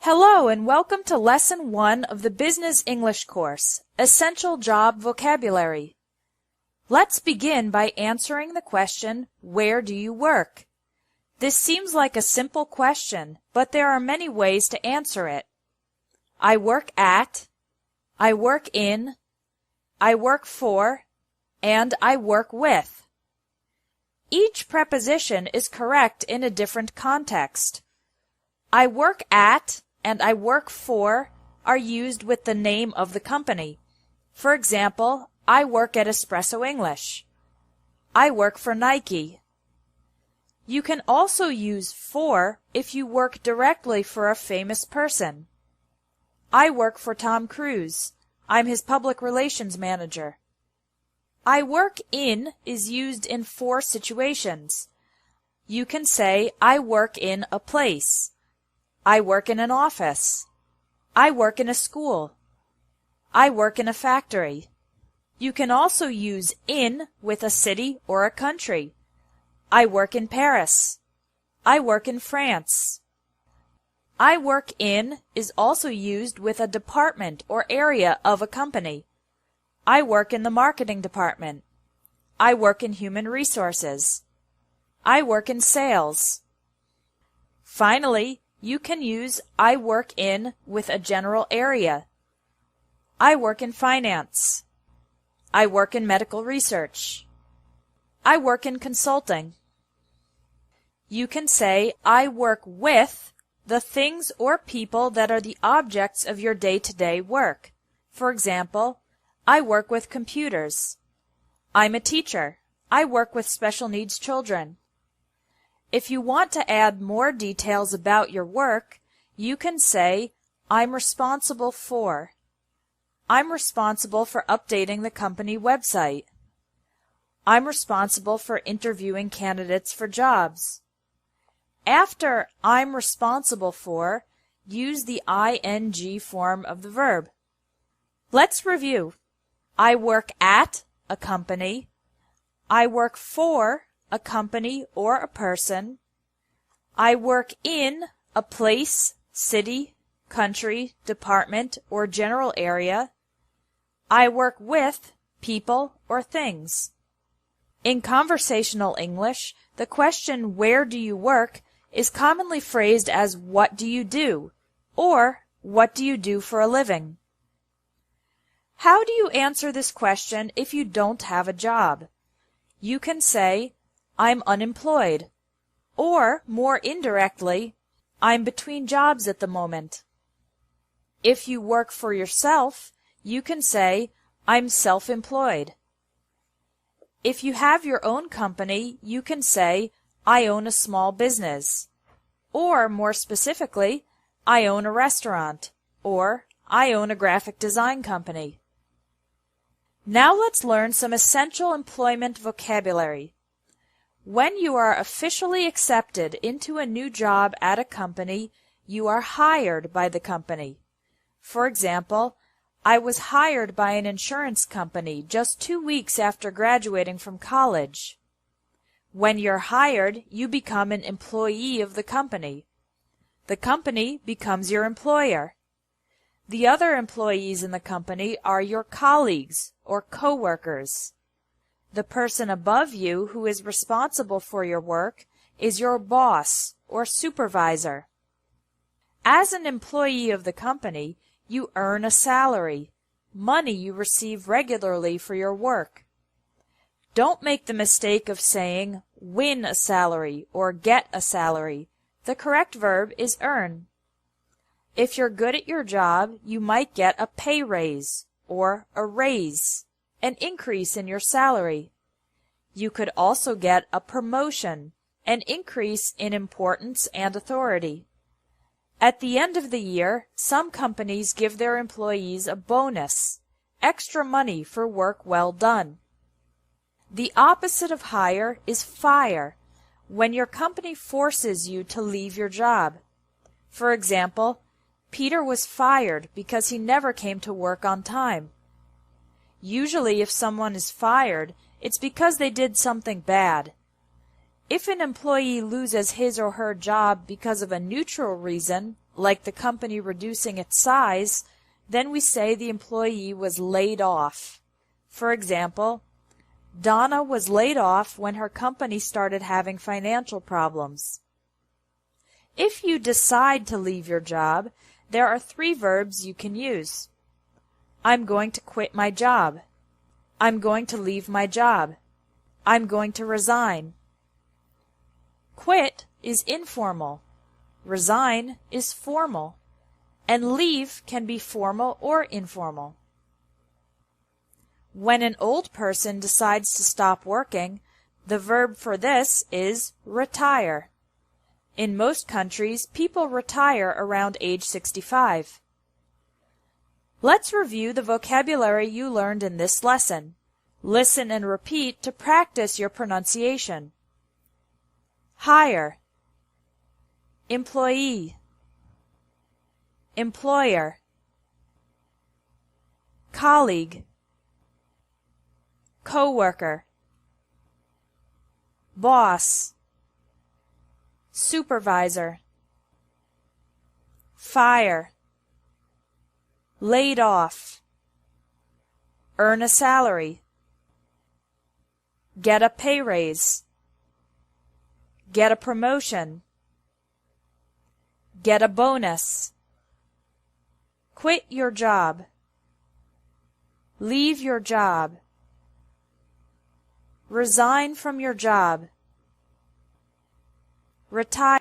Hello and welcome to Lesson 1 of the Business English course, Essential Job Vocabulary. Let's begin by answering the question, where do you work? This seems like a simple question, but there are many ways to answer it. I work at, I work in, I work for, and I work with. Each preposition is correct in a different context. I work at and I work for are used with the name of the company. For example, I work at Espresso English. I work for Nike. You can also use for if you work directly for a famous person. I work for Tom Cruise. I'm his public relations manager. I work in is used in 4 situations. You can say, I work in a place. I work in an office. I work in a school. I work in a factory. You can also use in with a city or a country. I work in Paris. I work in France. I work in is also used with a department or area of a company. I work in the marketing department. I work in human resources. I work in sales. Finally, you can use I work in with a general area. I work in finance. I work in medical research. I work in consulting. You can say I work with the things or people that are the objects of your day-to-day work. For example, I work with computers. I'm a teacher. I work with special needs children. If you want to add more details about your work, you can say, I'm responsible for. I'm responsible for updating the company website. I'm responsible for interviewing candidates for jobs. After I'm responsible for, use the ing form of the verb. Let's review. I work at a company. I work for a company or a person. I work in a place, city, country, department, or general area. I work with people or things. In conversational English, the question, where do you work, is commonly phrased as what do you do, or what do you do for a living? How do you answer this question if you don't have a job? You can say, I'm unemployed, or more indirectly, I'm between jobs at the moment. If you work for yourself, you can say, I'm self-employed. If you have your own company, you can say, I own a small business. Or, more specifically, I own a restaurant, or I own a graphic design company. Now let's learn some essential employment vocabulary. When you are officially accepted into a new job at a company, you are hired by the company. For example, I was hired by an insurance company just 2 weeks after graduating from college. When you're hired, you become an employee of the company. The company becomes your employer. The other employees in the company are your colleagues or co-workers. The person above you who is responsible for your work is your boss or supervisor. As an employee of the company, you earn a salary, money you receive regularly for your work. Don't make the mistake of saying win a salary or get a salary. The correct verb is earn. If you're good at your job, you might get a pay raise or a raise, an increase in your salary. You could also get a promotion, an increase in importance and authority. At the end of the year, some companies give their employees a bonus, extra money for work well done. The opposite of hire is fire, when your company forces you to leave your job. For example, Peter was fired because he never came to work on time. Usually, if someone is fired, it's because they did something bad. If an employee loses his or her job because of a neutral reason, like the company reducing its size, then we say the employee was laid off. For example, Donna was laid off when her company started having financial problems. If you decide to leave your job, there are 3 verbs you can use. I'm going to quit my job. I'm going to leave my job. I'm going to resign. Quit is informal. Resign is formal. And leave can be formal or informal. When an old person decides to stop working, the verb for this is retire. In most countries, people retire around age 65. Let's review the vocabulary you learned in this lesson. Listen and repeat to practice your pronunciation. Hire, employee, employer, colleague, coworker, boss, supervisor, fire, laid off, earn a salary, get a pay raise, get a promotion, get a bonus, quit your job, leave your job, resign from your job, retire.